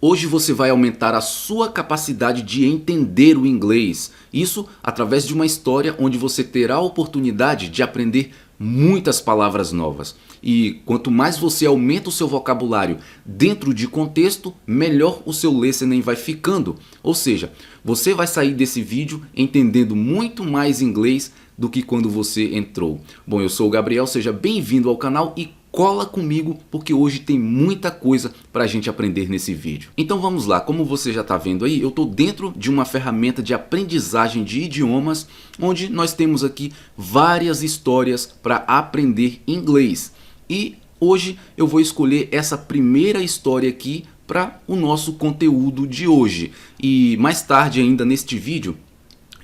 Hoje você vai aumentar a sua capacidade de entender o inglês. Isso através de uma história onde você terá a oportunidade de aprender muitas palavras novas. E quanto mais você aumenta o seu vocabulário dentro de contexto, melhor o seu listening vai ficando. Ou seja, você vai sair desse vídeo entendendo muito mais inglês do que quando você entrou. Bom, eu sou o Gabriel, seja bem-vindo ao canal e cola comigo porque hoje tem muita coisa para a gente aprender nesse vídeo. Então vamos lá, como você já está vendo aí, eu estou dentro de uma ferramenta de aprendizagem de idiomas, onde nós temos aqui várias histórias para aprender inglês. E hoje eu vou escolher essa primeira história aqui para o nosso conteúdo de hoje. E mais tarde ainda neste vídeo,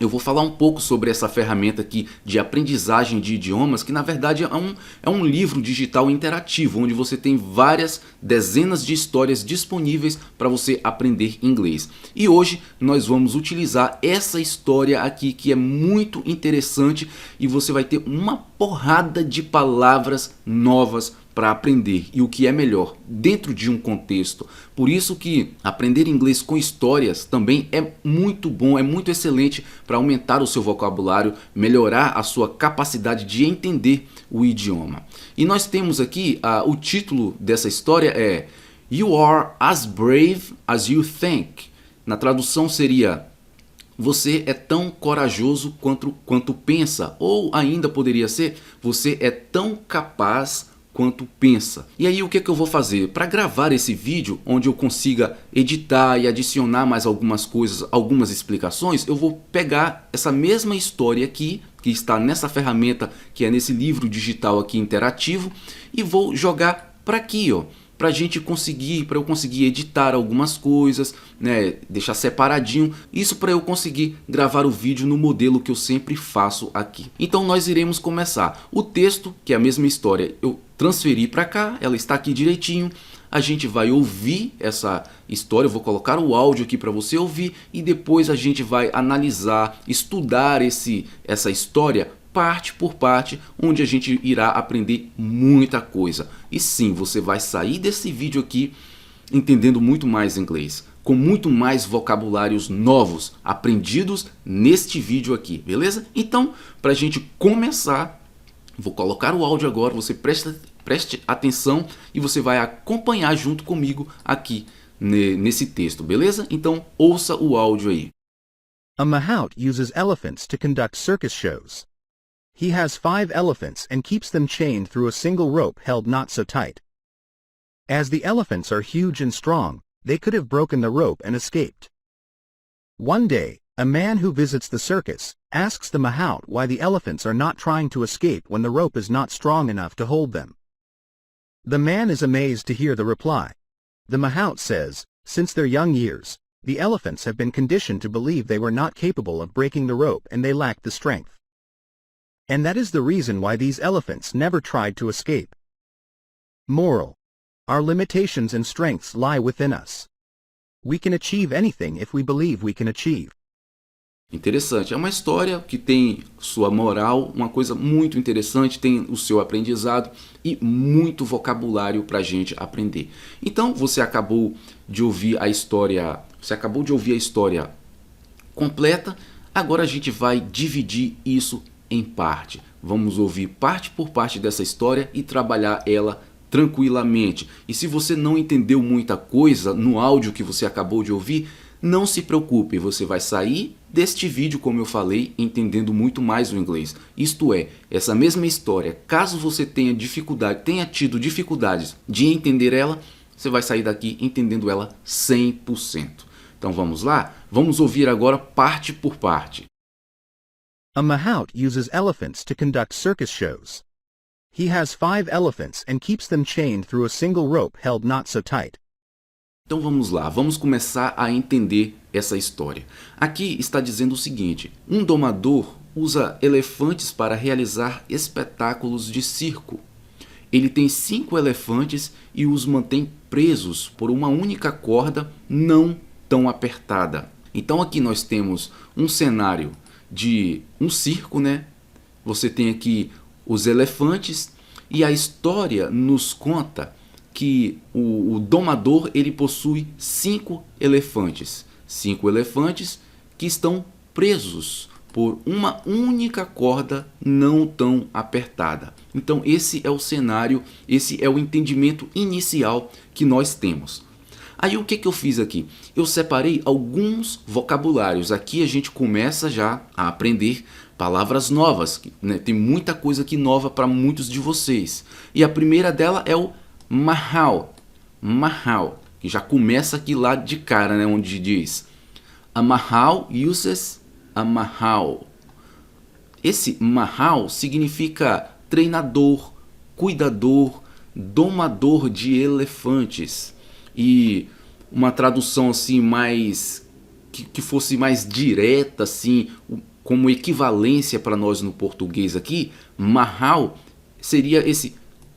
eu vou falar um pouco sobre essa ferramenta aqui de aprendizagem de idiomas, que na verdade é um livro digital interativo, onde você tem várias dezenas de histórias disponíveis para você aprender inglês. E hoje nós vamos utilizar essa história aqui que é muito interessante e você vai ter uma porrada de palavras novas para aprender, e o que é melhor, dentro de um contexto. Por isso que aprender inglês com histórias também é muito bom, é muito excelente para aumentar o seu vocabulário, melhorar a sua capacidade de entender o idioma. E nós temos aqui, o título dessa história é You are as brave as you think. Na tradução seria: você é tão corajoso quanto pensa, ou ainda poderia ser: você é tão capaz quanto pensa. E aí o que eu vou fazer? Para gravar esse vídeo, onde eu consiga editar e adicionar mais algumas coisas, algumas explicações, eu vou pegar essa mesma história aqui, que está nessa ferramenta, que é nesse livro digital aqui interativo, e vou jogar para aqui, ó. Para eu conseguir editar algumas coisas, né, deixar separadinho, isso para eu conseguir gravar o vídeo no modelo que eu sempre faço aqui. Então nós iremos começar. O texto, que é a mesma história, eu transferi para cá, ela está aqui direitinho. A gente vai ouvir essa história, eu vou colocar o áudio aqui para você ouvir e depois a gente vai analisar, estudar essa história parte por parte, onde a gente irá aprender muita coisa. E sim, você vai sair desse vídeo aqui entendendo muito mais inglês, com muito mais vocabulários novos aprendidos neste vídeo aqui, beleza? Então, para a gente começar, vou colocar o áudio agora, você preste atenção e você vai acompanhar junto comigo aqui nesse texto, beleza? Então, ouça o áudio aí. A mahout uses elephants to conduct circus shows. He has 5 elephants and keeps them chained through a single rope held not so tight. As the elephants are huge and strong, they could have broken the rope and escaped. One day, a man who visits the circus asks the mahout why the elephants are not trying to escape when the rope is not strong enough to hold them. The man is amazed to hear the reply. The mahout says, since their young years, the elephants have been conditioned to believe they were not capable of breaking the rope and they lacked the strength. And that is the reason why these elephants never tried to escape. Moral: our limitations and strengths lie within us. We can achieve anything if we believe we can achieve. Interessante, é uma história que tem sua moral, uma coisa muito interessante, tem o seu aprendizado e muito vocabulário para a gente aprender. Então você acabou de ouvir a história, completa. Agora a gente vai dividir isso em parte. Vamos ouvir parte por parte dessa história e trabalhar ela tranquilamente. E se você não entendeu muita coisa no áudio que você acabou de ouvir, não se preocupe, você vai sair deste vídeo, como eu falei, entendendo muito mais o inglês. Isto é, essa mesma história, caso você tenha tido dificuldades de entender ela, você vai sair daqui entendendo ela 100%. Então vamos lá? Vamos ouvir agora parte por parte. A mahout uses elephants to conduct circus shows. He has 5 elephants and keeps them chained through a single rope held not so tight. Então vamos lá, vamos começar a entender essa história. Aqui está dizendo o seguinte: um domador usa elefantes para realizar espetáculos de circo. Ele tem 5 elefantes e os mantém presos por uma única corda não tão apertada. Então aqui nós temos um cenário de um circo, né? Você tem aqui os elefantes e a história nos conta que o domador ele possui 5 elefantes. 5 elefantes que estão presos por uma única corda não tão apertada. Então esse é o cenário, esse é o entendimento inicial que nós temos. Aí o que eu fiz aqui? Eu separei alguns vocabulários. Aqui a gente começa já a aprender palavras novas, né? Tem muita coisa aqui nova para muitos de vocês. E a primeira dela é o mahal. Mahal, que já começa aqui lá de cara, né? Onde diz a mahal uses a mahal. Esse mahal significa treinador, cuidador, domador de elefantes. E uma tradução assim mais que fosse mais direta assim, como equivalência para nós no português aqui, mahal seria esse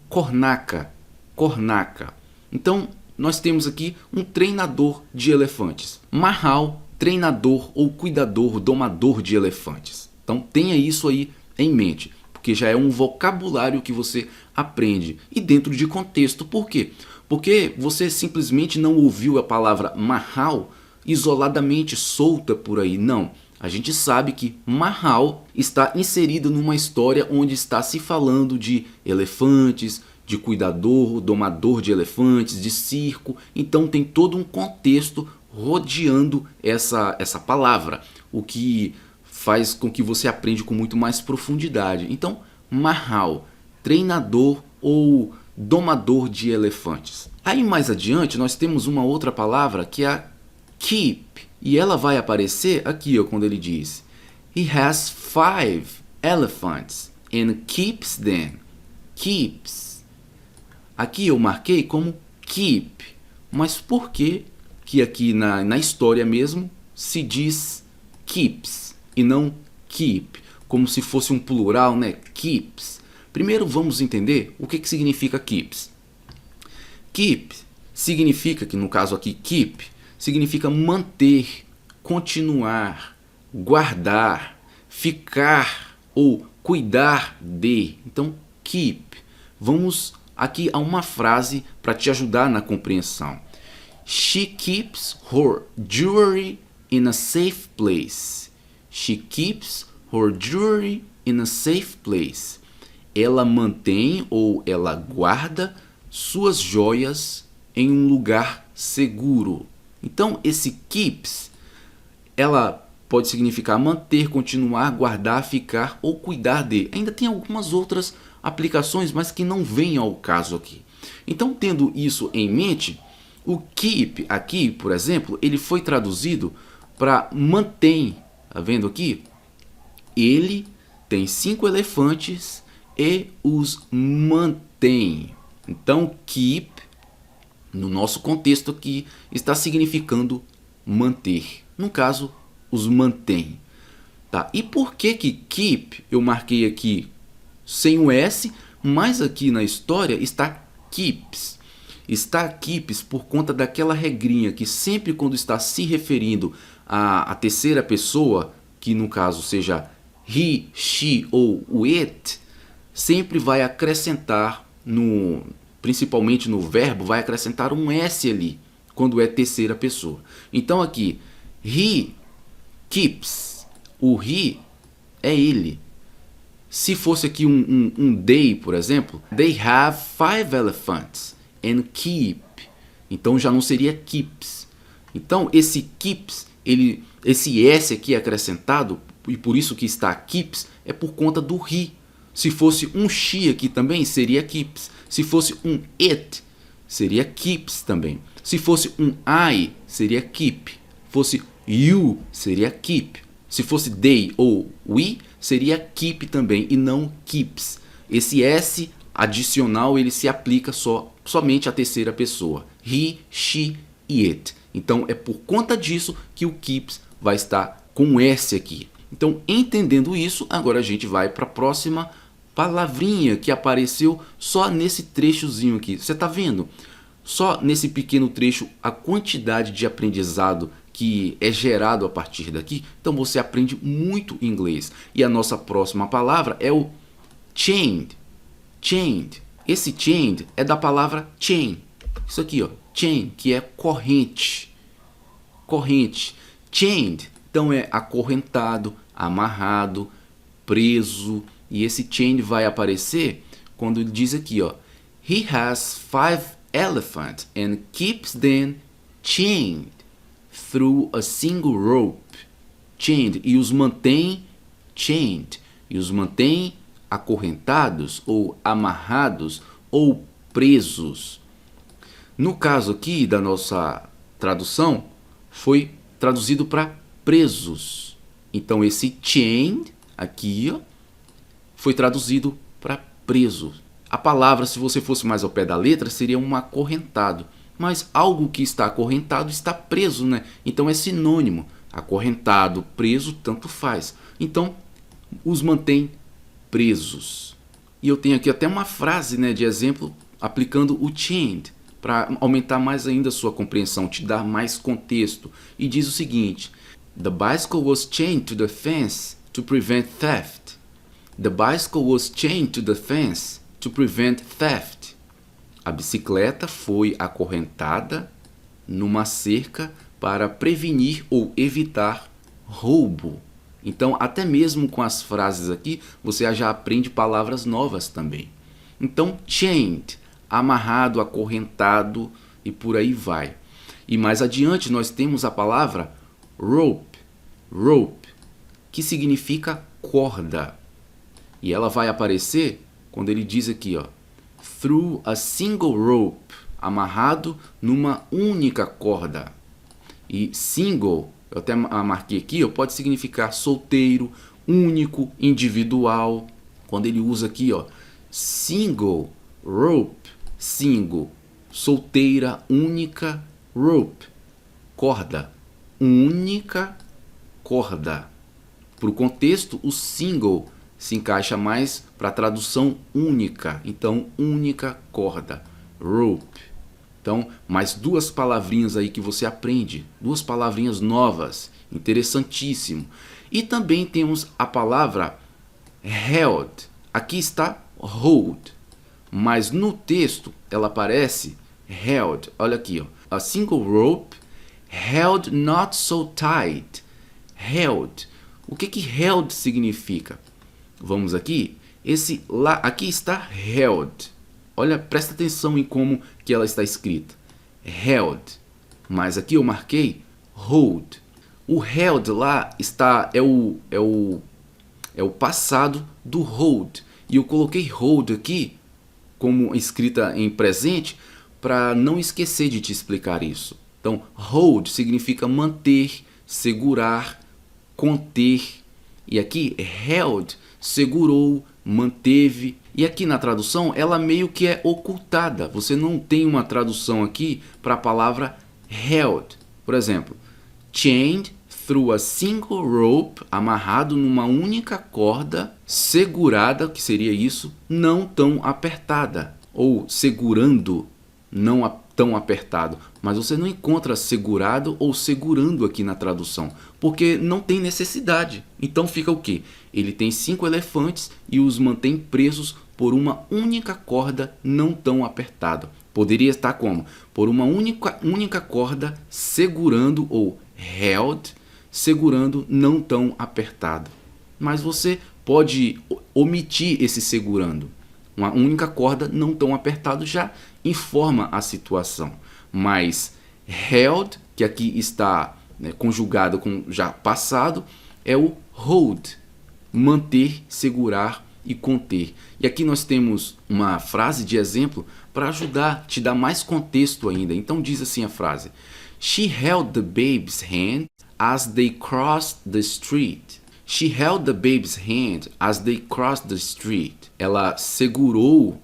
cornaca, cornaca. Então nós temos aqui um treinador de elefantes. Mahal, treinador ou cuidador, domador de elefantes. Então tenha isso aí em mente, porque já é um vocabulário que você aprende e dentro de contexto. Por quê? Porque você simplesmente não ouviu a palavra mahal isoladamente solta por aí, não. A gente sabe que mahal está inserido numa história onde está se falando de elefantes, de cuidador, domador de elefantes, de circo. Então tem todo um contexto rodeando essa palavra, o que faz com que você aprenda com muito mais profundidade. Então, mahal, treinador ou domador de elefantes. Aí mais adiante nós temos uma outra palavra que é a keep. E ela vai aparecer aqui, ó, quando ele diz He has 5 elephants and keeps them. Keeps. Aqui eu marquei como keep. Mas por que aqui na história mesmo se diz keeps e não keep? Como se fosse um plural, né? Keeps. Primeiro vamos entender o que significa keeps. Keep significa, que no caso aqui keep, significa manter, continuar, guardar, ficar ou cuidar de. Então, keep. Vamos aqui a uma frase para te ajudar na compreensão. She keeps her jewelry in a safe place. She keeps her jewelry in a safe place. Ela mantém ou ela guarda suas joias em um lugar seguro. Então, esse keeps, ela pode significar manter, continuar, guardar, ficar ou cuidar de. Ainda tem algumas outras aplicações, mas que não vêm ao caso aqui. Então, tendo isso em mente, o keep aqui, por exemplo, ele foi traduzido para mantém. Tá vendo aqui? Ele tem 5 elefantes e os mantém. Então, keep, no nosso contexto aqui, está significando manter. No caso, os mantém. Tá? E por que keep eu marquei aqui sem o S, mas aqui na história está keeps? Está keeps por conta daquela regrinha que sempre quando está se referindo à terceira pessoa, que no caso seja he, she ou it, sempre vai acrescentar, principalmente no verbo, vai acrescentar um S ali, quando é terceira pessoa. Então aqui, he keeps, o he é ele. Se fosse aqui um they, por exemplo, they have 5 elephants and keep. Então já não seria keeps. Então esse keeps, esse S aqui acrescentado, e por isso que está keeps, é por conta do he. Se fosse um she aqui também, seria keeps. Se fosse um it, seria keeps também. Se fosse um I, seria keep. Fosse you, seria keep. Se fosse they ou we, seria keep também e não keeps. Esse S adicional ele se aplica somente à terceira pessoa. He, she e it. Então é por conta disso que o keeps vai estar com S aqui. Então, entendendo isso, agora a gente vai para a próxima palavrinha que apareceu só nesse trechozinho aqui. Você está vendo? Só nesse pequeno trecho a quantidade de aprendizado que é gerado a partir daqui. Então você aprende muito inglês. E a nossa próxima palavra é o chained. Chained. Esse chained é da palavra chain. Isso aqui, ó, chain, que é corrente. Corrente. Chained, então é acorrentado, amarrado, preso. E esse chained vai aparecer quando ele diz aqui, ó, he has 5 elephants and keeps them chained through a single rope. Chained, e os mantém chained, e os mantém acorrentados ou amarrados ou presos. No caso aqui da nossa tradução, foi traduzido para presos. Então esse chained aqui, ó, foi traduzido para preso. A palavra, se você fosse mais ao pé da letra, seria um acorrentado. Mas algo que está acorrentado está preso, né? Então é sinônimo. Acorrentado, preso, tanto faz. Então, os mantém presos. E eu tenho aqui até uma frase, né, de exemplo aplicando o chained, para aumentar mais ainda a sua compreensão, te dar mais contexto. E diz o seguinte: The bicycle was chained to the fence to prevent theft. The bicycle was chained to the fence to prevent theft. A bicicleta foi acorrentada numa cerca para prevenir ou evitar roubo. Então, até mesmo com as frases aqui, você já aprende palavras novas também. Então, chained, amarrado, acorrentado e por aí vai. E mais adiante nós temos a palavra rope, rope, que significa corda. E ela vai aparecer quando ele diz aqui, ó, through a single rope, amarrado numa única corda. E single, eu até marquei aqui, ó, pode significar solteiro, único, individual. Quando ele usa aqui, ó, single rope, single, solteira, única, rope, corda, única corda. Para o contexto, o single se encaixa mais para a tradução única. Então, única corda, rope. Então, mais duas palavrinhas aí que você aprende, duas palavrinhas novas, interessantíssimo. E também temos a palavra held. Aqui está hold, mas no texto ela aparece held. Olha aqui, ó. A single rope held not so tight. Held. O que held significa? Vamos aqui. Esse lá, aqui está held. Olha, presta atenção em como que ela está escrita. Held. Mas aqui eu marquei hold. O held lá está é o passado do hold. E eu coloquei hold aqui como escrita em presente para não esquecer de te explicar isso. Então, hold significa manter, segurar, conter. E aqui, held, segurou, manteve. E aqui na tradução, ela meio que é ocultada. Você não tem uma tradução aqui para a palavra held. Por exemplo, chained through a single rope, amarrado numa única corda, segurada, que seria isso, não tão apertada. Ou segurando, não tão apertado. Mas você não encontra segurado ou segurando aqui na tradução, porque não tem necessidade. Então fica o quê? Ele tem 5 elefantes e os mantém presos por uma única corda não tão apertada. Poderia estar como? Por uma única corda segurando ou held, segurando não tão apertado. Mas você pode omitir esse segurando. Uma única corda não tão apertado já informa a situação. Mas held, que aqui está, né, conjugado com já passado, é o hold, manter, segurar e conter. E aqui nós temos uma frase de exemplo para ajudar, te dar mais contexto ainda. Então diz assim a frase: She held the baby's hand as they crossed the street. She held the baby's hand as they crossed the street. Ela segurou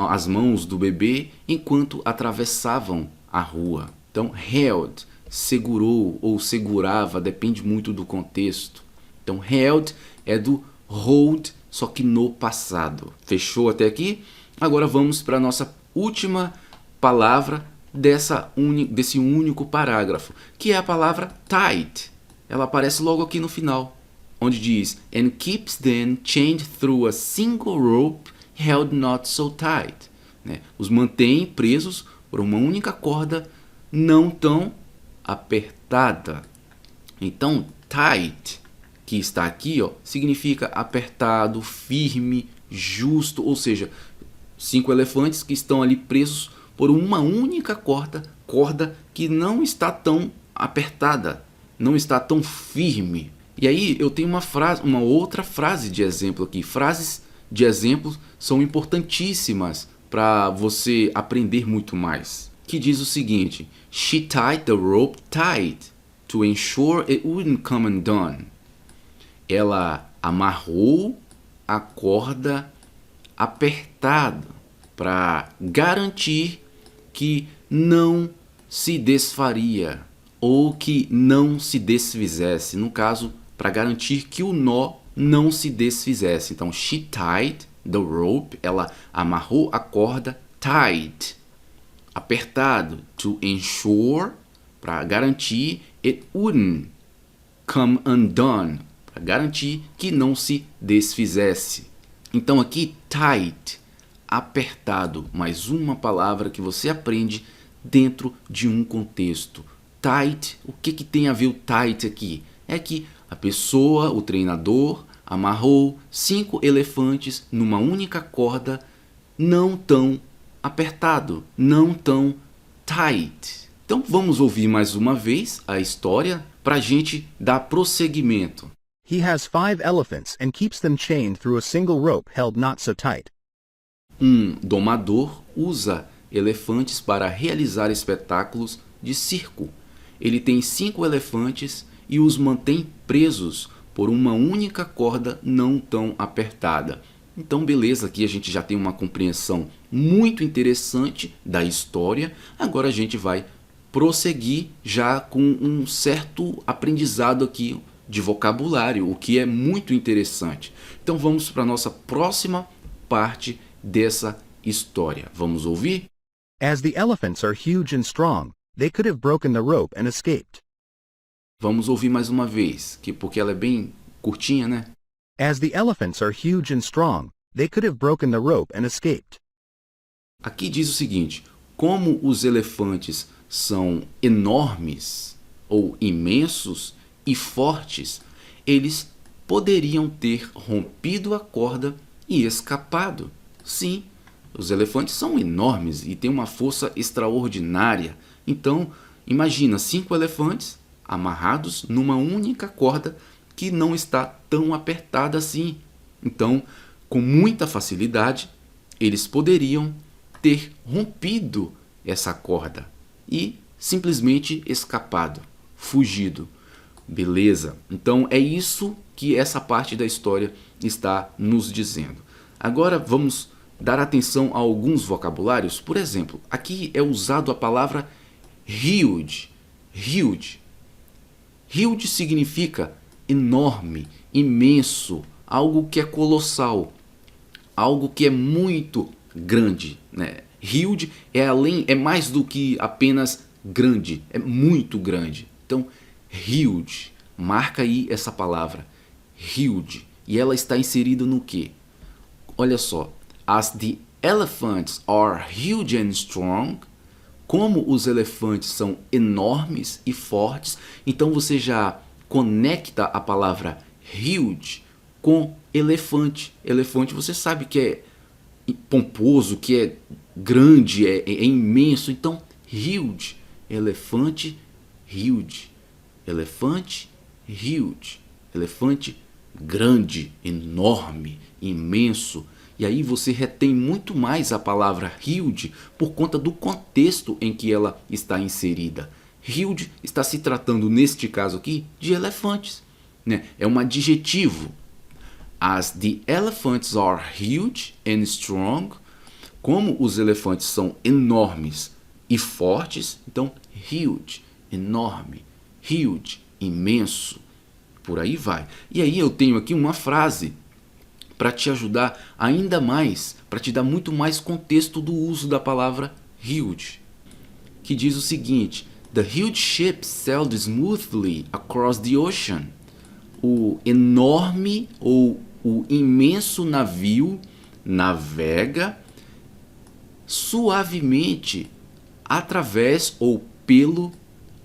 as mãos do bebê enquanto atravessavam a rua. Então, held, segurou ou segurava, depende muito do contexto. Então, held é do hold, só que no passado. Fechou até aqui? Agora vamos para a nossa última palavra desse único parágrafo, que é a palavra tight. Ela aparece logo aqui no final, onde diz and keeps them chained through a single rope held not so tight. Né? Os mantém presos por uma única corda não tão apertada. Então, tight, que está aqui, ó, significa apertado, firme, justo, ou seja, 5 elefantes que estão ali presos por uma única corda que não está tão apertada, não está tão firme. E aí eu tenho uma outra frase de exemplo aqui. Frases de exemplo são importantíssimas para você aprender muito mais. Que diz o seguinte: She tied the rope tight to ensure it wouldn't come undone. Ela amarrou a corda apertada para garantir que não se desfaria ou que não se desfizesse. No caso, para garantir que o nó não se desfizesse. Então, she tied the rope, ela amarrou a corda, tight, apertado, to ensure, para garantir, it wouldn't come undone, para garantir que não se desfizesse. Então aqui, tight, apertado, mais uma palavra que você aprende dentro de um contexto. Tight, o que tem a ver o tight aqui? É que a pessoa, o treinador, amarrou 5 elefantes numa única corda, não tão apertado, não tão tight. Então vamos ouvir mais uma vez a história para a gente dar prosseguimento. He has 5 elephants and keeps them chained through a single rope held not so tight. Um domador usa elefantes para realizar espetáculos de circo. Ele tem 5 elefantes e os mantém presos por uma única corda não tão apertada. Então, beleza, aqui a gente já tem uma compreensão muito interessante da história. Agora a gente vai prosseguir já com um certo aprendizado aqui de vocabulário, o que é muito interessante. Então vamos para a nossa próxima parte dessa história. Vamos ouvir? As the elephants are huge and strong, they could have broken the rope and escaped. Vamos ouvir mais uma vez, porque ela é bem curtinha, né? As the elephants are huge and strong, they could have broken the rope and escaped. Aqui diz o seguinte: como os elefantes são enormes ou imensos e fortes, eles poderiam ter rompido a corda e escapado. Sim, os elefantes são enormes e têm uma força extraordinária. Então, imagina 5 elefantes amarrados numa única corda que não está tão apertada assim. Então, com muita facilidade, eles poderiam ter rompido essa corda e simplesmente escapado, fugido. Beleza? Então é isso que essa parte da história está nos dizendo. Agora vamos dar atenção a alguns vocabulários. Por exemplo, aqui é usado a palavra huge. Huge. Huge significa enorme, imenso, algo que é colossal, algo que é muito grande, né? Huge é mais do que apenas grande, é muito grande. Então, huge, marca aí essa palavra, huge, e ela está inserida no quê? Olha só, as the elephants are huge and strong, como os elefantes são enormes e fortes, então você já conecta a palavra huge com elefante. Elefante você sabe que é pomposo, que é grande, é imenso. Então, huge, elefante, huge. Elefante, huge. Elefante, grande, enorme, imenso. E aí você retém muito mais a palavra huge por conta do contexto em que ela está inserida. Huge está se tratando, neste caso aqui, de elefantes, né? É um adjetivo. As the elephants are huge and strong, como os elefantes são enormes e fortes, então huge, enorme, huge, imenso, por aí vai. E aí eu tenho aqui uma frase para te ajudar ainda mais, para te dar muito mais contexto do uso da palavra huge, que diz o seguinte: The huge ship sailed smoothly across the ocean. O enorme ou o imenso navio navega suavemente através ou pelo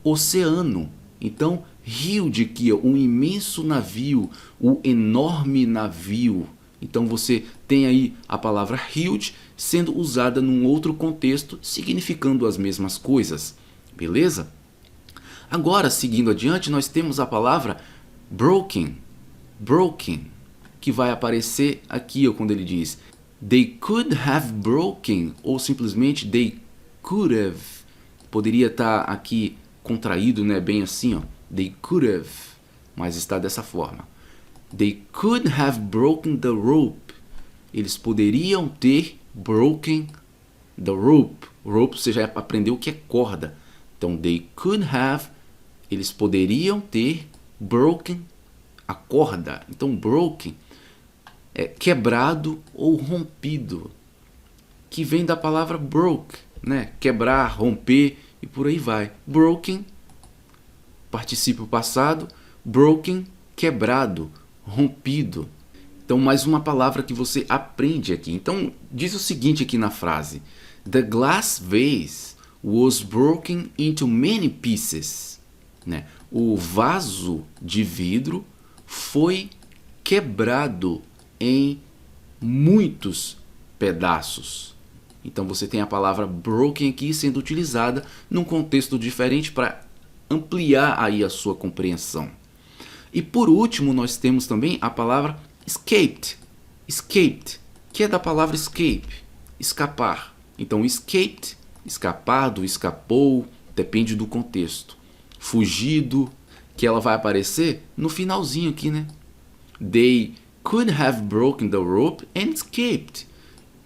oceano. Então, huge aqui, um imenso navio, o enorme navio. Então você tem aí a palavra huge sendo usada num outro contexto, significando as mesmas coisas. Beleza? Agora, seguindo adiante, nós temos a palavra broken. Broken, que vai aparecer aqui, quando ele diz they could have broken, ou simplesmente they could have. Poderia estar aqui contraído, né, bem assim, ó. They could have, mas está dessa forma. They could have broken the rope. Eles poderiam ter broken the rope. Rope você já aprendeu o que é corda. Então, they could have, eles poderiam ter broken a corda. Então, broken é quebrado ou rompido, que vem da palavra broke, né? Quebrar, romper e por aí vai. Broken, particípio passado, broken, quebrado, rompido. Então, mais uma palavra que você aprende aqui. Então, diz o seguinte aqui na frase: the glass vase was broken into many pieces. Né? O vaso de vidro foi quebrado em muitos pedaços. Então você tem a palavra broken aqui sendo utilizada num contexto diferente para ampliar aí a sua compreensão. E por último nós temos também a palavra escaped. Escaped, que é da palavra escape, escapar. Então escaped, escapado, escapou, depende do contexto. Fugido, que ela vai aparecer no finalzinho aqui, né? They could have broken the rope and escaped.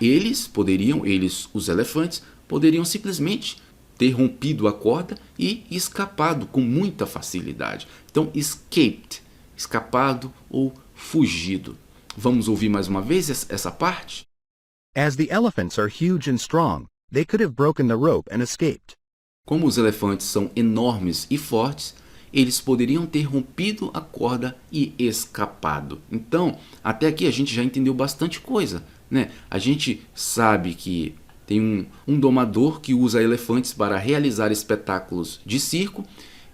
Eles, os elefantes, poderiam simplesmente ter rompido a corda e escapado com muita facilidade. Então, escaped, escapado ou fugido. Vamos ouvir mais uma vez essa parte? As the elephants are huge and strong, they could have broken the rope and escaped. Como os elefantes são enormes e fortes, eles poderiam ter rompido a corda e escapado. Então, até aqui a gente já entendeu bastante coisa, né? A gente sabe que tem um domador que usa elefantes para realizar espetáculos de circo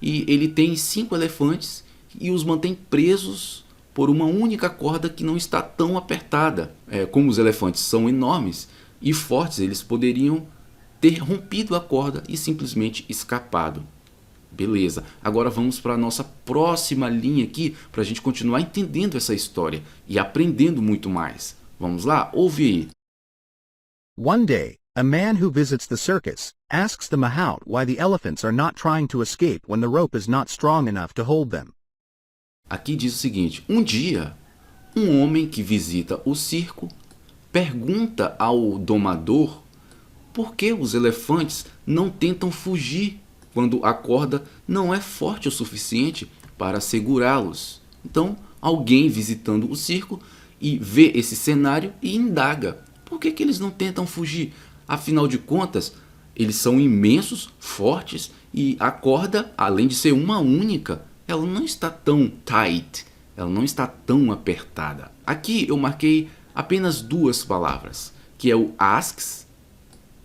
e ele tem 5 elefantes e os mantém presos por uma única corda que não está tão apertada. Como os elefantes são enormes e fortes, eles poderiam ter rompido a corda e simplesmente escapado. Beleza, agora vamos para a nossa próxima linha aqui para a gente continuar entendendo essa história e aprendendo muito mais. Vamos lá? Ouve aí. One day, a man who visits the circus asks the mahout why the elephants are not trying to escape when the rope is not strong enough to hold them. Aqui diz o seguinte: um dia, um homem que visita o circo pergunta ao domador por que os elefantes não tentam fugir quando a corda não é forte o suficiente para segurá-los. Então, alguém visitando o circo e vê esse cenário e indaga: por que eles não tentam fugir? Afinal de contas, eles são imensos, fortes e a corda, além de ser uma única, ela não está tão tight, ela não está tão apertada. Aqui eu marquei apenas 2 palavras, que é o asks.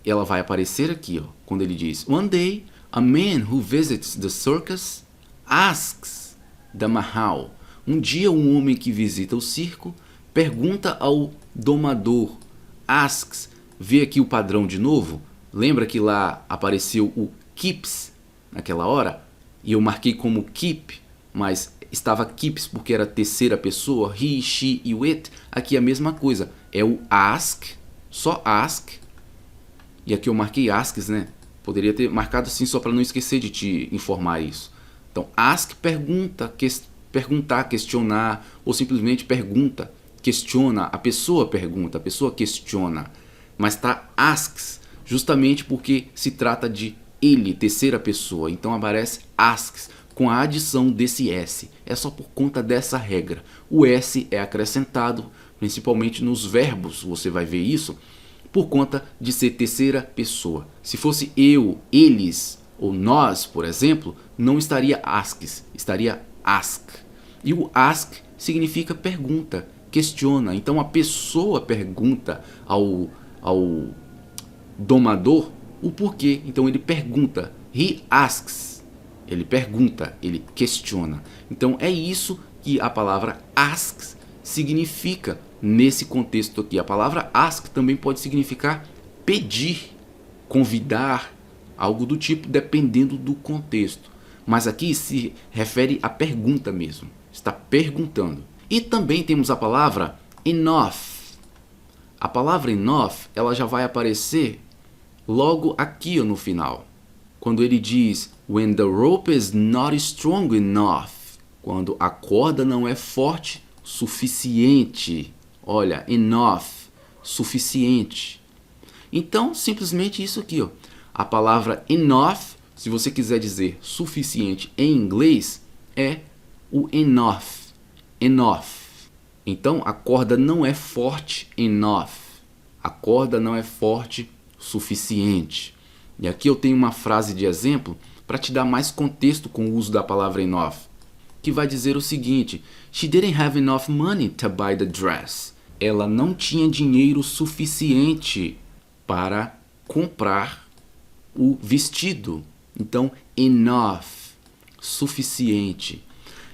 Ela vai aparecer aqui, ó, quando ele diz: one day, a man who visits the circus asks the mahout. Um dia, um homem que visita o circo pergunta ao domador. Asks. Vê aqui o padrão de novo? Lembra que lá apareceu o keeps naquela hora? E eu marquei como keep, mas estava keeps porque era terceira pessoa, he, she e o it. Aqui é a mesma coisa, é o ask, só ask. E aqui eu marquei asks, né? Poderia ter marcado assim só para não esquecer de te informar isso. Então, ask, pergunta, perguntar, questionar, ou simplesmente pergunta, questiona, a pessoa pergunta, a pessoa questiona. Mas tá asks, justamente porque se trata de ele, terceira pessoa. Então aparece asks, com a adição desse S. É só por conta dessa regra. O S é acrescentado, principalmente nos verbos, você vai ver isso, por conta de ser terceira pessoa. Se fosse eu, eles ou nós, por exemplo, não estaria asks, estaria ask. E o ask significa pergunta, questiona. Então a pessoa pergunta ao domador o porquê. Então ele pergunta. He asks. Ele pergunta, ele questiona. Então é isso que a palavra asks significa nesse contexto aqui. A palavra ask também pode significar pedir, convidar, algo do tipo, dependendo do contexto. Mas aqui se refere à pergunta mesmo. Está perguntando. E também temos a palavra enough. A palavra enough, ela já vai aparecer logo aqui no final. Quando ele diz when the rope is not strong enough. Quando a corda não é forte o suficiente. Olha, enough, suficiente. Então, simplesmente isso aqui, ó. A palavra enough, se você quiser dizer suficiente em inglês, é o enough. Enough. Então, a corda não é forte enough. A corda não é forte o suficiente. E aqui eu tenho uma frase de exemplo para te dar mais contexto com o uso da palavra enough, que vai dizer o seguinte: She didn't have enough money to buy the dress. Ela não tinha dinheiro suficiente para comprar o vestido. Então, enough, suficiente.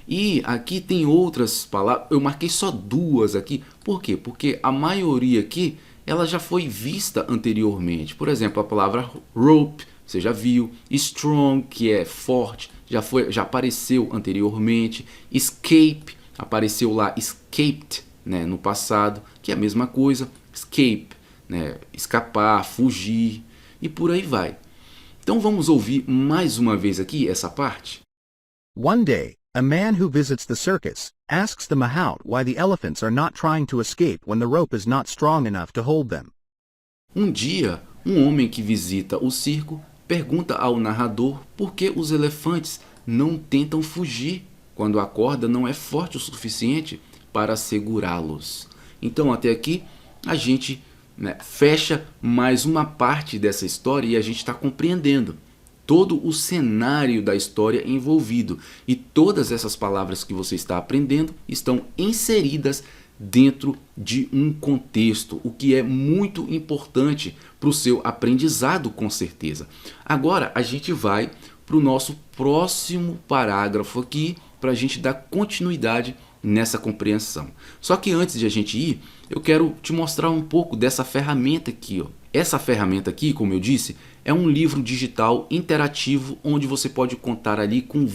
E aqui tem outras palavras, eu marquei só duas aqui. Por quê? Porque a maioria aqui, ela já foi vista anteriormente. Por exemplo, a palavra rope, você já viu. Strong, que é forte, já apareceu anteriormente. Escape, apareceu lá escaped, né, no passado, que é a mesma coisa. Escape, né, escapar, fugir e por aí vai. Então vamos ouvir mais uma vez aqui essa parte. One day, a man who visits the circus asks the mahout why the elephants are not trying to escape when the rope is not strong enough to hold them. Um dia, um homem que visita o circo pergunta ao narrador por que os elefantes não tentam fugir quando a corda não é forte o suficiente para segurá-los. Então até aqui a gente fecha mais uma parte dessa história e a gente está compreendendo todo o cenário da história envolvido. E todas essas palavras que você está aprendendo estão inseridas dentro de um contexto, o que é muito importante para o seu aprendizado, com certeza. Agora a gente vai para o nosso próximo parágrafo aqui, para a gente dar continuidade nessa compreensão. Só que antes de a gente ir, eu quero te mostrar um pouco dessa ferramenta aqui, ó. Essa ferramenta aqui, como eu disse, é um livro digital interativo onde você pode contar ali com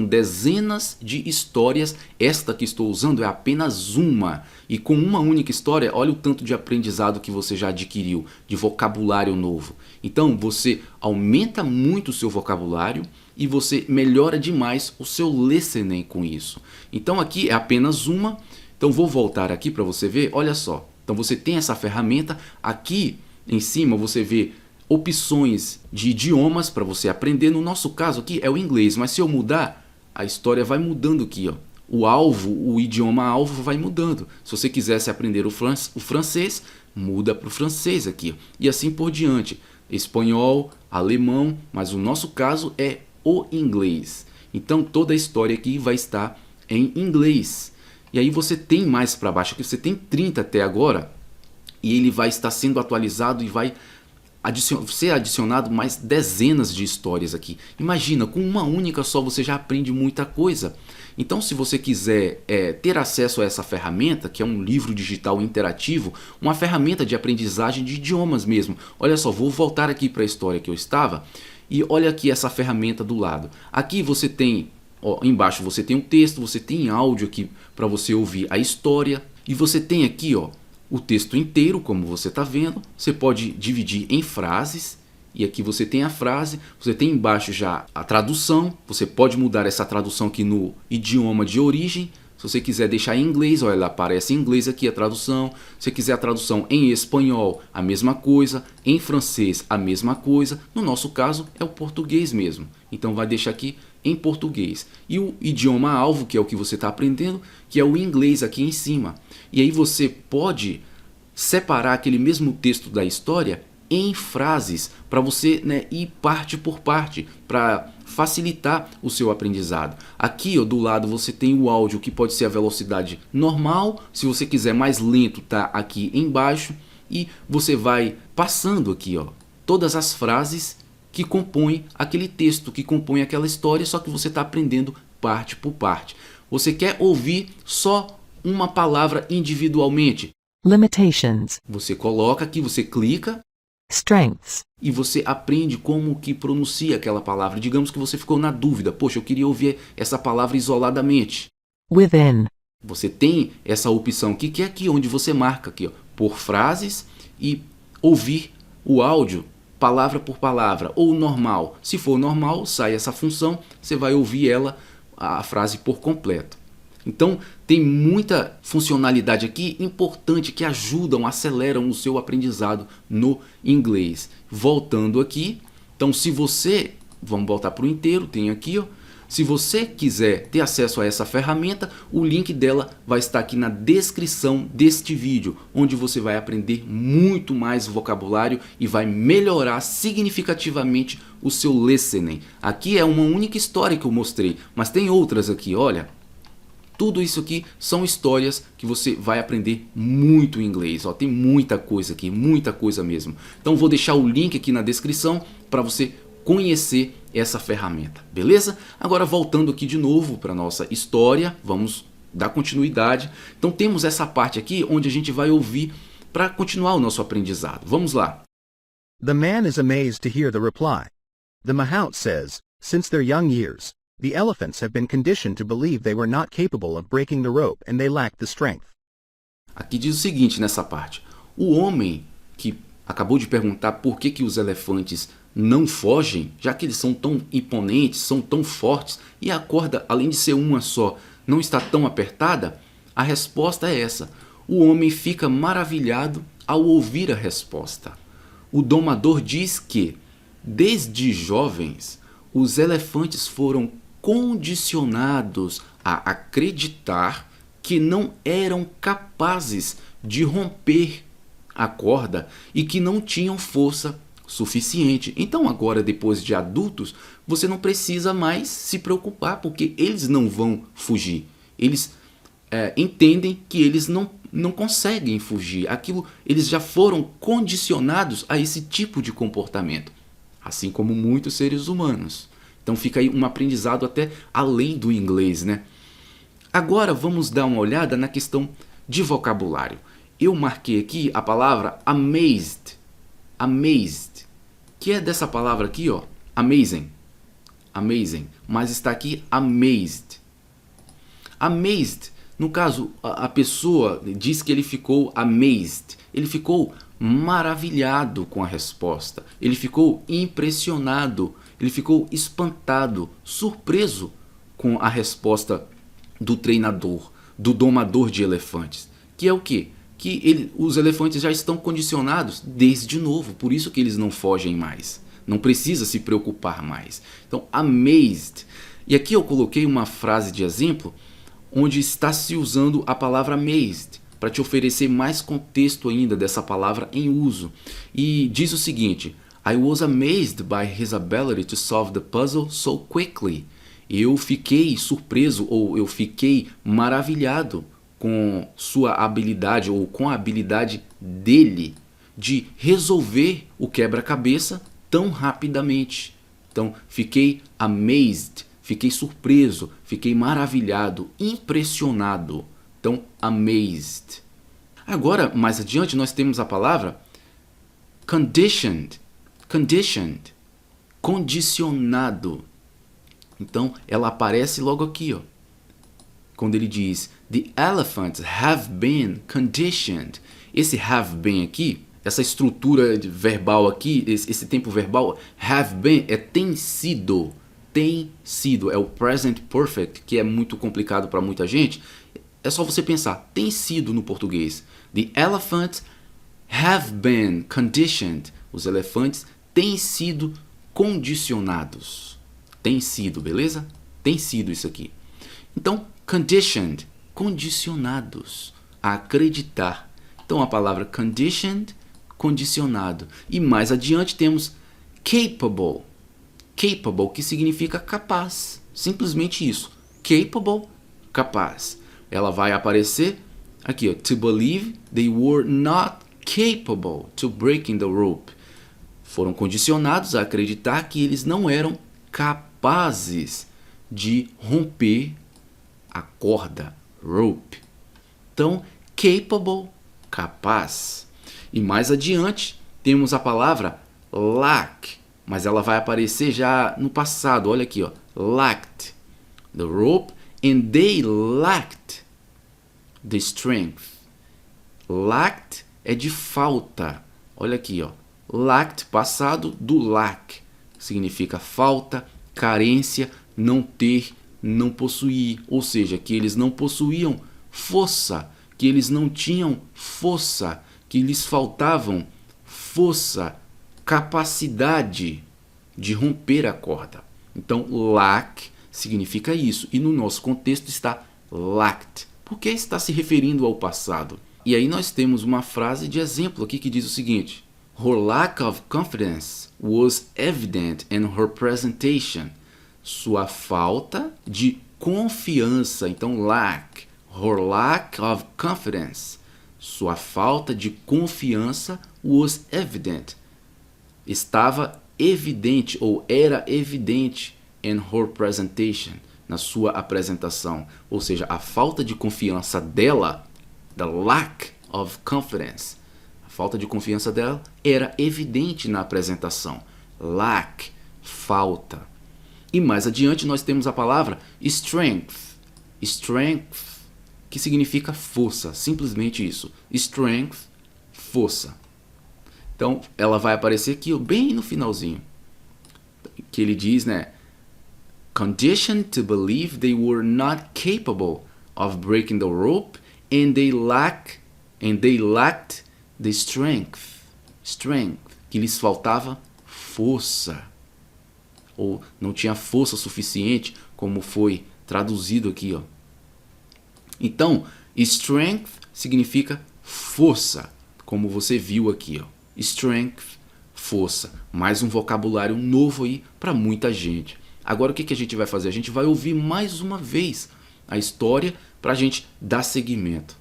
dezenas de histórias. Esta que estou usando é apenas uma. E com uma única história, olha o tanto de aprendizado que você já adquiriu, de vocabulário novo. Então você aumenta muito o seu vocabulário e você melhora demais o seu listening com isso. Então aqui é apenas uma. Então vou voltar aqui para você ver, olha só. Então você tem essa ferramenta, aqui em cima você vê opções de idiomas para você aprender. No nosso caso aqui é o inglês, mas se eu mudar, a história vai mudando aqui, ó. O alvo, o idioma alvo vai mudando. Se você quisesse aprender o francês, muda para o francês aqui. E assim por diante. Espanhol, alemão, mas o nosso caso é o inglês. Então toda a história aqui vai estar em inglês. E aí você tem mais para baixo, aqui você tem 30 até agora, e ele vai estar sendo atualizado e vai ser adicionado mais dezenas de histórias aqui. Imagina, com uma única só você já aprende muita coisa. Então se você quiser ter acesso a essa ferramenta, que é um livro digital interativo, uma ferramenta de aprendizagem de idiomas mesmo. Olha só, vou voltar aqui para a história que eu estava, e olha aqui essa ferramenta do lado. Aqui você tem, ó, embaixo você tem um texto, você tem áudio aqui para você ouvir a história, e você tem aqui, ó, o texto inteiro, como você está vendo. Você pode dividir em frases, e aqui você tem a frase, você tem embaixo já a tradução, você pode mudar essa tradução aqui no idioma de origem. Se você quiser deixar em inglês, olha, aparece em inglês aqui a tradução. Se você quiser a tradução em espanhol, a mesma coisa. Em francês, a mesma coisa. No nosso caso, é o português mesmo. Então vai deixar aqui em português. E o idioma alvo, que é o que você está aprendendo, que é o inglês aqui em cima. E aí você pode separar aquele mesmo texto da história em frases para você ir parte por parte, para facilitar o seu aprendizado. Aqui, ó, do lado você tem o áudio, que pode ser a velocidade normal. Se você quiser mais lento, tá aqui embaixo. E você vai passando aqui, ó, todas as frases que compõem aquele texto, que compõem aquela história, só que você está aprendendo parte por parte. Você quer ouvir só uma palavra individualmente? Limitations. Você coloca aqui, você clica Strengths. e você aprende como que pronuncia aquela palavra. Digamos que você ficou na dúvida, poxa, eu queria ouvir essa palavra isoladamente. Within. Você tem essa opção aqui, que é aqui onde você marca aqui, ó, por frases e ouvir o áudio palavra por palavra, ou normal. Se for normal, sai essa função, você vai ouvir ela, a frase por completo. Então, tem muita funcionalidade aqui importante que ajudam, aceleram o seu aprendizado no inglês. Voltando aqui, então se você, vamos voltar para o inteiro, tem aqui, ó. Se você quiser ter acesso a essa ferramenta, o link dela vai estar aqui na descrição deste vídeo, onde você vai aprender muito mais vocabulário e vai melhorar significativamente o seu listening. Aqui é uma única história que eu mostrei, mas tem outras aqui, olha. Tudo isso aqui são histórias que você vai aprender muito inglês. Ó, tem muita coisa aqui, muita coisa mesmo. Então vou deixar o link aqui na descrição para você conhecer essa ferramenta, beleza? Agora voltando aqui de novo para nossa história, vamos dar continuidade. Então temos essa parte aqui onde a gente vai ouvir para continuar o nosso aprendizado. Vamos lá. The man is amazed to hear the reply. The Mahout says, since their young years, the elephants have been conditioned to believe they were not capable of breaking the rope and they lacked the strength. Aqui diz o seguinte nessa parte. O homem que acabou de perguntar por que os elefantes não fogem, já que eles são tão imponentes, são tão fortes, e a corda, além de ser uma só, não está tão apertada, a resposta é essa. O homem fica maravilhado ao ouvir a resposta. O domador diz que, desde jovens, os elefantes foram condicionados a acreditar que não eram capazes de romper a corda e que não tinham força suficiente. Então agora, depois de adultos, você não precisa mais se preocupar, porque eles não vão fugir. Eles entendem que eles não conseguem fugir. Aquilo, eles já foram condicionados a esse tipo de comportamento, assim como muitos seres humanos. Então fica aí um aprendizado até além do inglês, né? Agora vamos dar uma olhada na questão de vocabulário. Eu marquei aqui a palavra amazed. Amazed, que é dessa palavra aqui, ó, amazing. Amazing, mas está aqui amazed. Amazed, no caso, a pessoa diz que ele ficou amazed. Ele ficou maravilhado com a resposta. Ele ficou impressionado. Ele ficou espantado, surpreso com a resposta do treinador, do domador de elefantes. Que é o quê? Que os elefantes já estão condicionados desde novo, por isso que eles não fogem mais. Não precisa se preocupar mais. Então, amazed. E aqui eu coloquei uma frase de exemplo onde está se usando a palavra amazed, para te oferecer mais contexto ainda dessa palavra em uso. E diz o seguinte: I was amazed by his ability to solve the puzzle so quickly. Eu fiquei surpreso, ou eu fiquei maravilhado com sua habilidade, ou com a habilidade dele de resolver o quebra-cabeça tão rapidamente. Então, fiquei amazed, fiquei surpreso, fiquei maravilhado, impressionado. Então, amazed. Agora, mais adiante, nós temos a palavra conditioned. Conditioned. Condicionado. Então, ela aparece logo aqui, ó. Quando ele diz, the elephants have been conditioned. Esse have been aqui, essa estrutura verbal aqui, esse tempo verbal, have been, tem sido. Tem sido. É o present perfect, que é muito complicado para muita gente. É só você pensar, tem sido no português. The elephants have been conditioned. Os elefantes têm sido condicionados. Tem sido, beleza? Tem sido isso aqui. Então, conditioned, condicionados a acreditar. Então, a palavra conditioned, condicionado. E mais adiante temos capable. Capable, que significa capaz. Simplesmente isso. Capable, capaz. Ela vai aparecer aqui, ó, to believe they were not capable to breaking the rope. foram condicionados a acreditar que eles não eram capazes de romper a corda, rope. Então, capable, capaz. E mais adiante, temos a palavra lack, mas ela vai aparecer já no passado. Olha aqui, ó, lacked the rope and they lacked the strength. Lacked é de falta. Olha aqui, ó, lacked, passado do lack, significa falta, carência, não ter, não possuir, ou seja, que eles não possuíam força, que eles não tinham força, que lhes faltavam força, capacidade de romper a corda. Então, lack significa isso, e no nosso contexto está lacked, porque está se referindo ao passado. E aí nós temos uma frase de exemplo aqui que diz o seguinte: Her lack of confidence was evident in her presentation. Sua falta de confiança. Então, lack. Her lack of confidence. Sua falta de confiança was evident. Estava evidente ou era evidente in her presentation. Na sua apresentação. Ou seja, a falta de confiança dela, the lack of confidence, a falta de confiança dela era evidente na apresentação. Lack, falta. E mais adiante nós temos a palavra strength. Strength, que significa força, simplesmente isso. Strength, força. Então, ela vai aparecer aqui bem no finalzinho, que ele diz, né? Conditioned to believe they were not capable of breaking the rope and they lacked the strength, que lhes faltava força, ou não tinha força suficiente, como foi traduzido aqui, ó. Então, strength significa força, como você viu aqui, ó. Strength, força, mais um vocabulário novo aí para muita gente. Agora o que a gente vai fazer? A gente vai ouvir mais uma vez a história para a gente dar seguimento.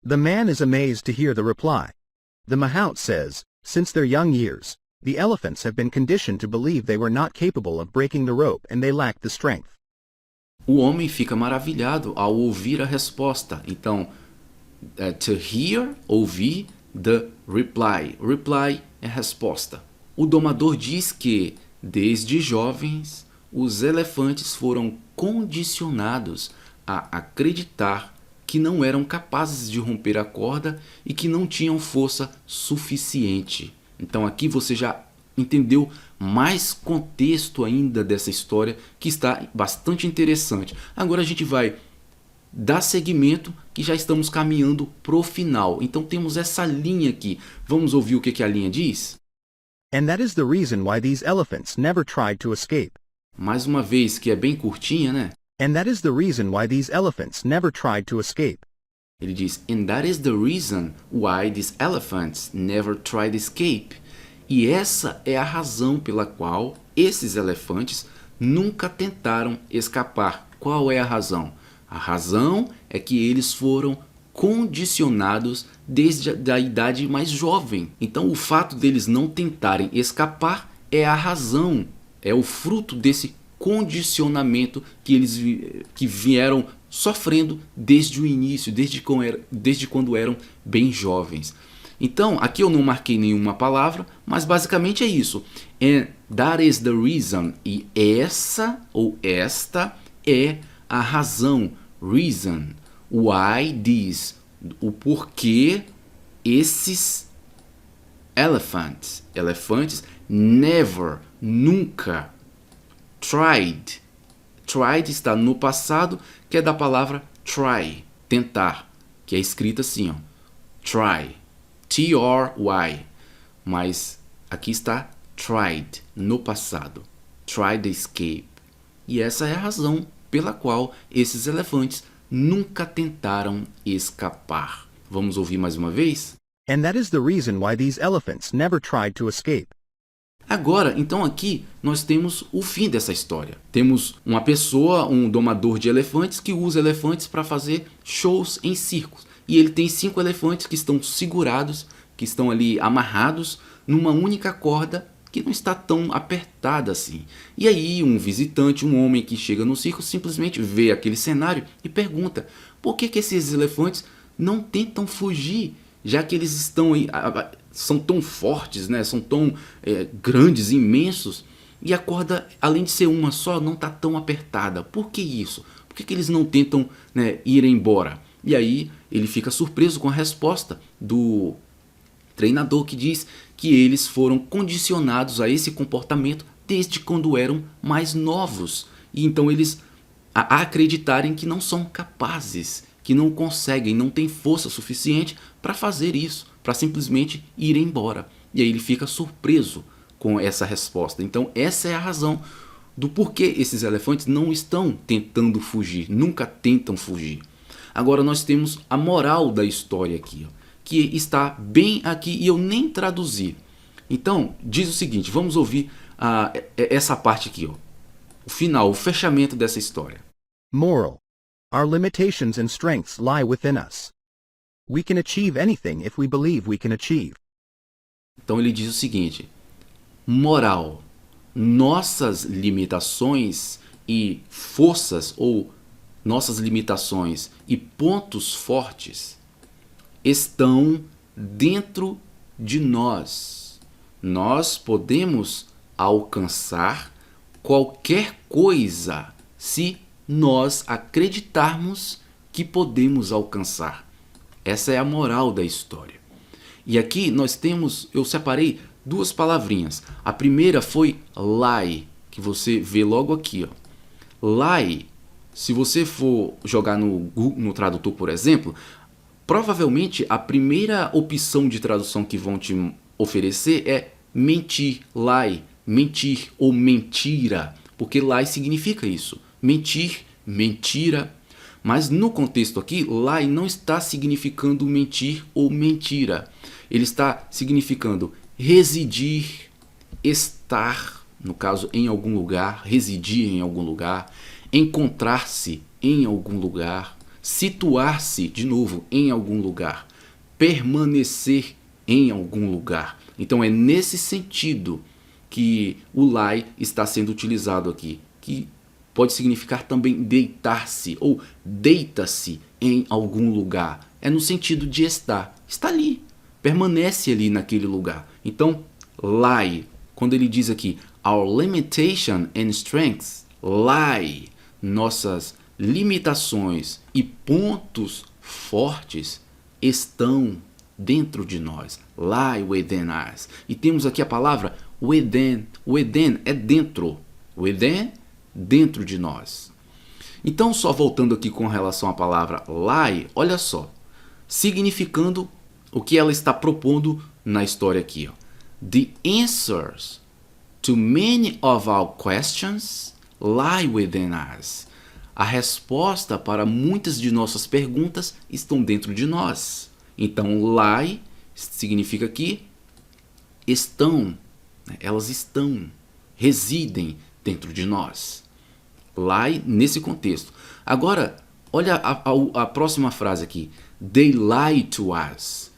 The man is amazed to hear the reply. The Mahout says, since their young years, the elephants have been conditioned to believe they were not capable of breaking the rope and they lacked the strength. O homem fica maravilhado ao ouvir a resposta. Então, to hear, ouvir, the reply. Reply é resposta. O domador diz que, desde jovens, os elefantes foram condicionados a acreditar que não eram capazes de romper a corda e que não tinham força suficiente. Então aqui você já entendeu mais contexto ainda dessa história, que está bastante interessante. Agora a gente vai dar seguimento, que já estamos caminhando para o final. Então temos essa linha aqui. Vamos ouvir o que a linha diz? And that is the reason why these elephants never tried to escape. Mais uma vez, que é bem curtinha, né? And that is the reason why these elephants never tried to escape. Ele diz, and that is the reason why these elephants never tried to escape. E essa é a razão pela qual esses elefantes nunca tentaram escapar. Qual é a razão? A razão é que eles foram condicionados desde a idade mais jovem. Então o fato deles não tentarem escapar é a razão, é o fruto desse condicionamento que eles vieram sofrendo desde o início, desde quando eram bem jovens. Então, aqui eu não marquei nenhuma palavra, mas basicamente é isso. And that is the reason. E essa ou esta é a razão. Reason. Why this. O porquê esses elefantes never, nunca, tried está no passado, que é da palavra try, tentar, que é escrita assim, ó, try, T-R-Y, mas aqui está tried, no passado, tried to escape. E essa é a razão pela qual esses elefantes nunca tentaram escapar. Vamos ouvir mais uma vez? And that is the reason why these elephants never tried to escape. Agora, então aqui nós temos o fim dessa história. Temos uma pessoa, um domador de elefantes, que usa elefantes para fazer shows em circos. E ele tem 5 elefantes que estão segurados, que estão ali amarrados numa única corda que não está tão apertada assim. E aí um visitante, um homem que chega no circo, simplesmente vê aquele cenário e pergunta: por que esses elefantes não tentam fugir, já que eles estão aí, são tão fortes, né? São tão grandes, imensos, e a corda, além de ser uma só, não está tão apertada. Por que isso? Por que eles não tentam, né, ir embora? E aí ele fica surpreso com a resposta do treinador, que diz que eles foram condicionados a esse comportamento desde quando eram mais novos. E então eles a acreditarem que não são capazes, que não conseguem, não têm força suficiente para fazer isso, para simplesmente ir embora. E aí ele fica surpreso com essa resposta. Então essa é a razão do porquê esses elefantes não estão tentando fugir, nunca tentam fugir. Agora nós temos a moral da história aqui, ó, que está bem aqui e eu nem traduzi. Então diz o seguinte, vamos ouvir essa parte aqui, ó, o final, o fechamento dessa história. Moral. Our limitations and strengths lie within us. We can achieve anything if we believe we can achieve. Então ele diz o seguinte, moral, nossas limitações e forças, ou nossas limitações e pontos fortes estão dentro de nós. Nós podemos alcançar qualquer coisa se nós acreditarmos que podemos alcançar. Essa é a moral da história. E aqui nós temos, eu separei duas palavrinhas. A primeira foi lie, que você vê logo aqui, ó. Lie, se você for jogar no tradutor, por exemplo, provavelmente a primeira opção de tradução que vão te oferecer é mentir, lie, mentir ou mentira, porque lie significa isso, mentir, mentira. Mas no contexto aqui, lie não está significando mentir ou mentira. Ele está significando residir, estar, no caso em algum lugar, residir em algum lugar, encontrar-se em algum lugar, situar-se de novo em algum lugar, permanecer em algum lugar. Então é nesse sentido que o lie está sendo utilizado aqui, que pode significar também deitar-se ou deita-se em algum lugar. É no sentido de estar. Está ali, permanece ali naquele lugar. Então, lie, quando ele diz aqui, our limitation and strengths lie, nossas limitações e pontos fortes estão dentro de nós. Lie within us. E temos aqui a palavra within. Within é dentro. Within, dentro de nós. Então, só voltando aqui com relação à palavra lie, olha só, significando o que ela está propondo na história aqui, ó. The answers to many of our questions lie within us. A resposta para muitas de nossas perguntas estão dentro de nós. Então, lie significa que estão, né? Elas estão, residem dentro de nós. Lie nesse contexto. Agora, olha a próxima frase aqui. They lie to us.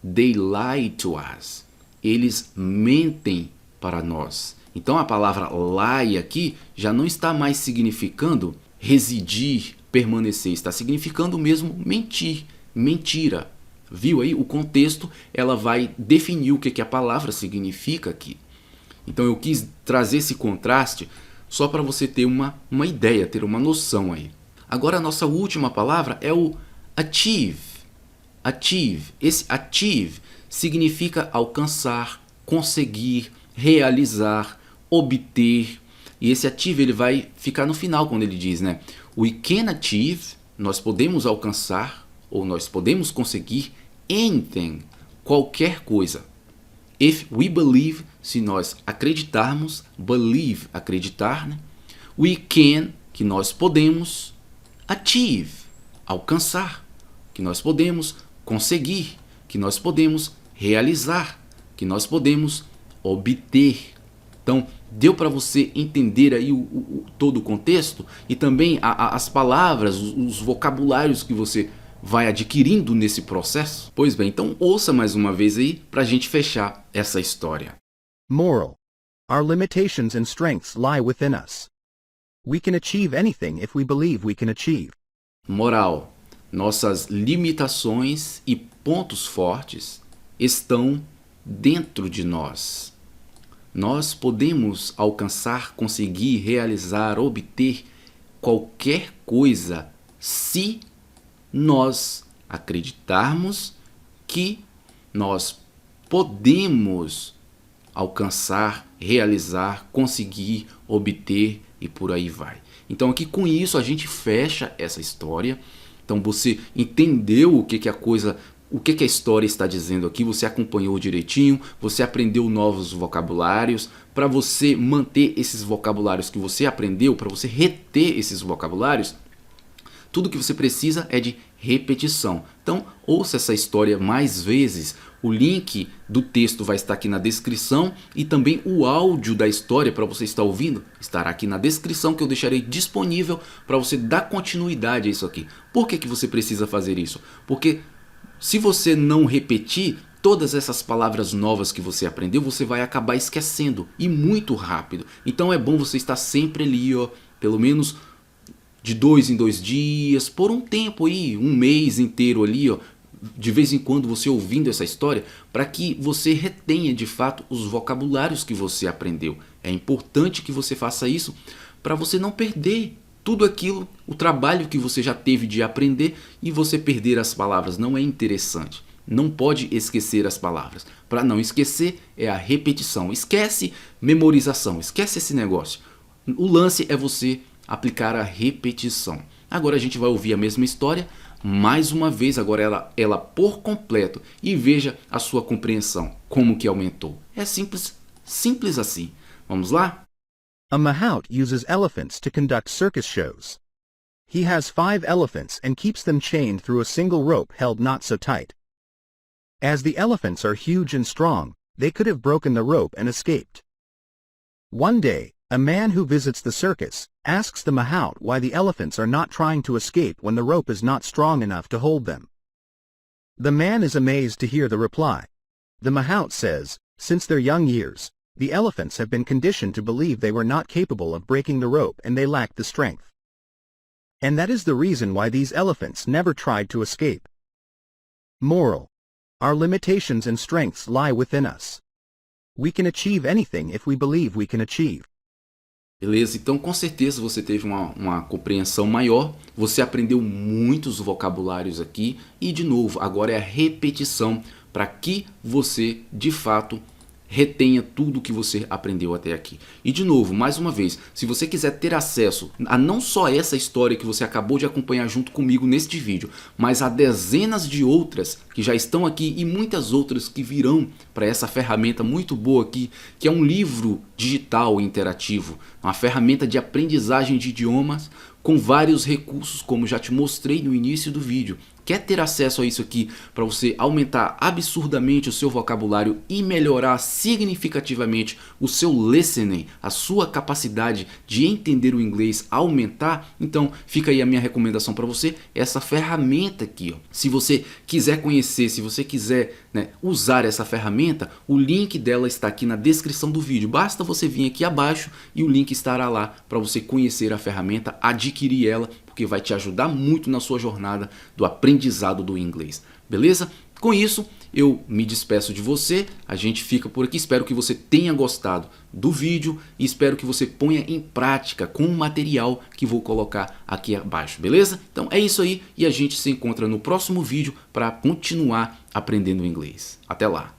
They lie to us. Eles mentem para nós. Então a palavra lie aqui já não está mais significando residir, permanecer. Está significando mesmo mentir, mentira. Viu aí? O contexto, ela vai definir o que a palavra significa aqui. Então eu quis trazer esse contraste só para você ter uma ideia, ter uma noção aí. Agora a nossa última palavra é o achieve. Achieve. Esse achieve significa alcançar, conseguir, realizar, obter. E esse achieve ele vai ficar no final quando ele diz, né? We can achieve, nós podemos alcançar ou nós podemos conseguir anything, qualquer coisa. If we believe, se nós acreditarmos, believe, acreditar, né? We can, que nós podemos, achieve, alcançar, que nós podemos conseguir, que nós podemos realizar, que nós podemos obter. Então, deu para você entender aí todo o contexto e também as palavras, os vocabulários que você vai adquirindo nesse processo? Pois bem, então ouça mais uma vez aí para a gente fechar essa história. Moral. Our limitations and strengths lie within us. We can achieve anything if we believe we can achieve. Moral: nossas limitações e pontos fortes estão dentro de nós. Nós podemos alcançar, conseguir, realizar, obter qualquer coisa se nós acreditarmos que nós podemos alcançar, realizar, conseguir, obter e por aí vai. Então aqui com isso a gente fecha essa história. Então você entendeu o que a história está dizendo aqui, você acompanhou direitinho, você aprendeu novos vocabulários. Para você manter esses vocabulários que você aprendeu, para você reter esses vocabulários, tudo que você precisa é de repetição. Então ouça essa história mais vezes. O link do texto vai estar aqui na descrição e também o áudio da história para você estar ouvindo estará aqui na descrição, que eu deixarei disponível para você dar continuidade a isso aqui. Por que você precisa fazer isso? Porque se você não repetir todas essas palavras novas que você aprendeu, você vai acabar esquecendo e muito rápido. Então é bom você estar sempre ali, ó, pelo menos de 2 em 2 dias, por um tempo aí, um mês inteiro ali, ó, de vez em quando você ouvindo essa história, para que você retenha de fato os vocabulários que você aprendeu. É importante que você faça isso para você não perder tudo aquilo, o trabalho que você já teve de aprender e você perder as palavras. Não é interessante. Não pode esquecer as palavras. Para não esquecer é a repetição. Esquece memorização, esquece esse negócio. O lance é você aplicar a repetição. Agora a gente vai ouvir a mesma história mais uma vez, agora ela por completo, e veja a sua compreensão, como que aumentou. É simples assim. Vamos lá? A mahout uses elephants to conduct circus shows. He has 5 elephants and keeps them chained through a single rope held not so tight. As the elephants are huge and strong, they could have broken the rope and escaped. One day, a man who visits the circus asks the mahout why the elephants are not trying to escape when the rope is not strong enough to hold them. The man is amazed to hear the reply. The mahout says, since their young years, the elephants have been conditioned to believe they were not capable of breaking the rope and they lacked the strength. And that is the reason why these elephants never tried to escape. Moral: our limitations and strengths lie within us. We can achieve anything if we believe we can achieve. Beleza? Então com certeza você teve uma compreensão maior, você aprendeu muitos vocabulários aqui e de novo, agora é a repetição para que você de fato retenha tudo que você aprendeu até aqui. E de novo, mais uma vez, se você quiser ter acesso a não só essa história que você acabou de acompanhar junto comigo neste vídeo, mas a dezenas de outras que já estão aqui e muitas outras que virão para essa ferramenta muito boa aqui, que é um livro digital interativo, uma ferramenta de aprendizagem de idiomas com vários recursos, como já te mostrei no início do vídeo. Quer ter acesso a isso aqui para você aumentar absurdamente o seu vocabulário e melhorar significativamente o seu listening, a sua capacidade de entender o inglês aumentar? Então fica aí a minha recomendação para você, essa ferramenta aqui, ó. Se você quiser conhecer, se você quiser, usar essa ferramenta, o link dela está aqui na descrição do vídeo. Basta você vir aqui abaixo e o link estará lá para você conhecer a ferramenta, adquirir ela, porque vai te ajudar muito na sua jornada do aprendizado do inglês. Beleza? Com isso, eu me despeço de você, a gente fica por aqui. Espero que você tenha gostado do vídeo e espero que você ponha em prática com o material que vou colocar aqui abaixo, beleza? Então é isso aí e a gente se encontra no próximo vídeo para continuar aprendendo inglês. Até lá!